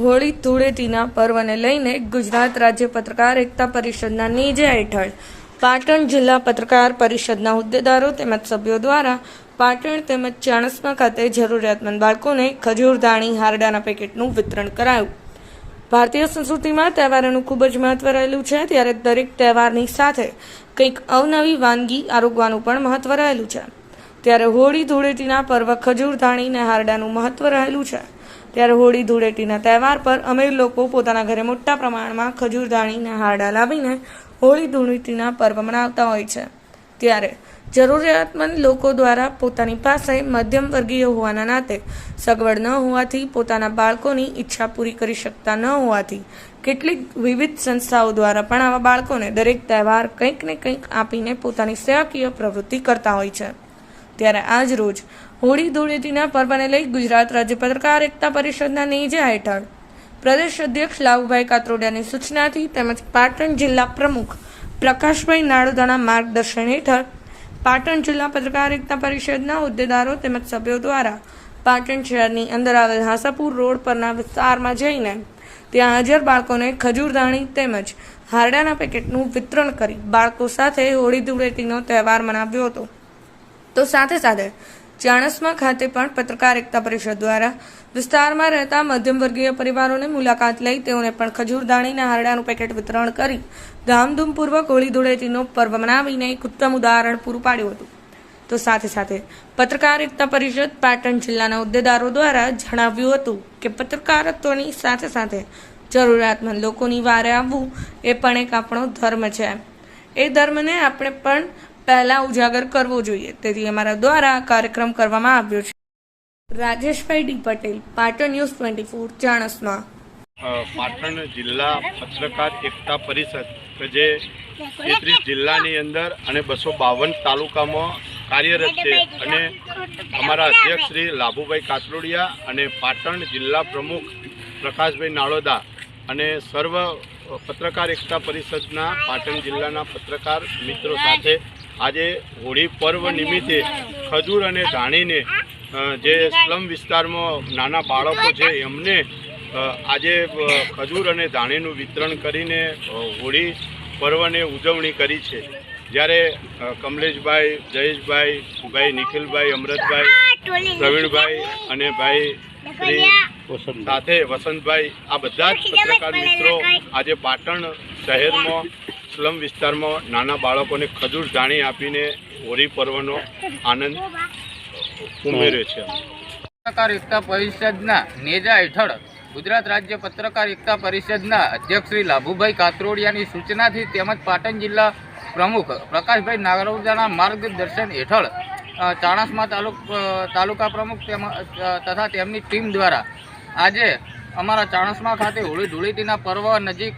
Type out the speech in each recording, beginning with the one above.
હોળી ધૂળેટીના પર્વને લઈને ગુજરાત રાજ્ય પત્રકાર એકતા પરિષદના નેજા હેઠળ પાટણ જિલ્લા પત્રકાર પરિષદના હોદ્દેદારો તેમજ સભ્યો દ્વારા પાટણ તેમજ ચાણસ્મા ખાતે જરૂરિયાતમંદ બાળકોને ખજૂર દાણી હારડાના પેકેટનું વિતરણ કરાયું। ભારતીય સંસ્કૃતિમાં તહેવારોનું ખૂબ જ મહત્વ રહેલું છે, ત્યારે દરેક તહેવારની સાથે કંઈક અવનવી વાનગી આરોગવાનું પણ મહત્વ રહેલું છે। ત્યારે હોળી ધૂળેટીના પર્વ ખજૂર દાણી અને હારડાનું મહત્વ રહેલું છે। ત્યારે હોળી ધૂળેટીના તહેવાર પર અમીર લોકો પોતાના ઘરે મોટા પ્રમાણમાં ખજૂર દાણીને હારડા લાવીને હોળી ધૂળેટીના પર્વ મનાવતા હોય છે। ત્યારે જરૂરિયાતમંદ લોકો દ્વારા પોતાની પાસે મધ્યમ વર્ગીય હોવાના નાતે સગવડ ન હોવાથી પોતાના બાળકોની ઈચ્છા પૂરી કરી શકતા ન હોવાથી કેટલીક વિવિધ સંસ્થાઓ દ્વારા પણ આવા બાળકોને દરેક તહેવાર કંઈક ને કંઈક આપીને પોતાની સેવાકીય પ્રવૃત્તિ કરતા હોય છે। ત્યારે આજ રોજ હોળી ધૂળેટીના પર્વને લઈ ગુજરાત રાજ્ય પત્રકાર એકતા પરિષદના નેજા હેઠળ પ્રદેશ અધ્યક્ષ લાભુભાઈ કાત્રોડિયાની સૂચનાથી તેમજ પાટણ જિલ્લા પ્રમુખ પ્રકાશભાઈ નાડોદાના માર્ગદર્શન હેઠળ પાટણ જિલ્લા પત્રકાર એકતા પરિષદના હોદ્દેદારો તેમજ સભ્યો દ્વારા પાટણ શહેરની અંદર આવેલ હાંસાપુર રોડ પરના વિસ્તારમાં જઈને ત્યાં હાજર બાળકોને ખજૂર દાણી તેમજ હારડાના પેકેટનું વિતરણ કરી બાળકો સાથે હોળી ધૂળેટીનો તહેવાર મનાવ્યો હતો। તો સાથે સાથે ચાણસ્મા ખાતે પણ પત્રકાર એકતા પરિષદ દ્વારા વિસ્તારમાં રહેતા મધ્યમ વર્ગીય પરિવારોને મુલાકાત લઈ તેઓને પણ ખજૂર દાણીના હારડાનું પેકેટ વિતરણ કરી ધામધૂમપૂર્વક હોળી ધૂળેટીનો પર્વ મનાવીને એક ઉત્તમ ઉદાહરણ પૂરું પાડ્યું હતું। તો સાથે સાથે પત્રકાર એકતા પરિષદ પાટણ જિલ્લાના હોદ્દેદારો દ્વારા જણાવ્યું હતું કે પત્રકારત્વની સાથે સાથે જરૂરિયાતમંદ લોકોની વારે આવવું એ પણ એક આપણો ધર્મ છે। એ ધર્મને આપણે પણ પહેલા ઉજાગર કરવો જોઈએ, તેથી અમારા દ્વારા કાર્યક્રમ કરવામાં આવ્યો છે। Rajeshbhai D Patel, Patan news 24, Chanasma. પાટણ જિલ્લા પત્રકાર એકતા પરિષદ કે જે 33 જિલ્લાની અંદર અને 252 તાલુકામાં કાર્યરત છે અને અમારા અધ્યક્ષ શ્રી લાભુભાઈ કાત્રોડિયા અને પાટણ જિલ્લા પ્રમુખ પ્રકાશભાઈ નાડોદા અને સર્વ પત્રકાર એકતા પરિષદના પાટણ જિલ્લાના પત્રકાર મિત્રો સાથે આજે હોળી પર્વ નિમિત્તે ખજૂર અને ધાણીને જે સ્લમ વિસ્તારમાં નાના બાળકો છે એમને આજે ખજૂર અને ધાણીનું વિતરણ કરીને હોળી પર્વને ઉજવણી કરી છે। જ્યારે કમલેશભાઈ, જયેશભાઈ, ભાઈ નિખિલભાઈ, અમૃતભાઈ, પ્રવીણભાઈ અને ભાઈ શ્રી સાથે વસંતભાઈ, આ બધા જ પત્રકાર મિત્રો આજે પાટણ શહેરમાં સ્લમ વિસ્તારમાં નાના બાળકોને ખજૂર ધાણી આપીને હોળી પર્વનો આનંદ ઉમેર્યો છે। પત્રકાર એકતા પરિષદના નેજા હેઠળ ગુજરાત રાજ્ય પત્રકાર એકતા પરિષદના અધ્યક્ષ શ્રી લાભુભાઈ કાત્રોડિયાની સૂચનાથી તેમજ પાટણ જિલ્લા પ્રમુખ પ્રકાશભાઈ નાડોદાના માર્ગદર્શન હેઠળ ચાણસ્મા તાલુકા પ્રમુખ તથા તેમની ટીમ દ્વારા આજે અમારા ચાણસ્મા ખાતે હોળી ધૂળેટીના પર્વ નજીક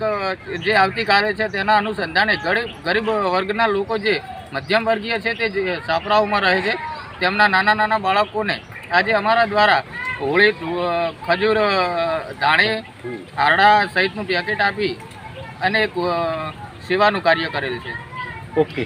જે આવતીકાલે છે તેના અનુસંધાને ગરીબ વર્ગના લોકો જે મધ્યમ વર્ગીય છે તે છાપરાઓમાં રહે છે તેમના નાના બાળકોને આજે અમારા દ્વારા હોળી ખજૂર ધાણી હારડા સહિતનું પેકેટ આપી અને સેવાનું કાર્ય કરેલ છે। ઓકે।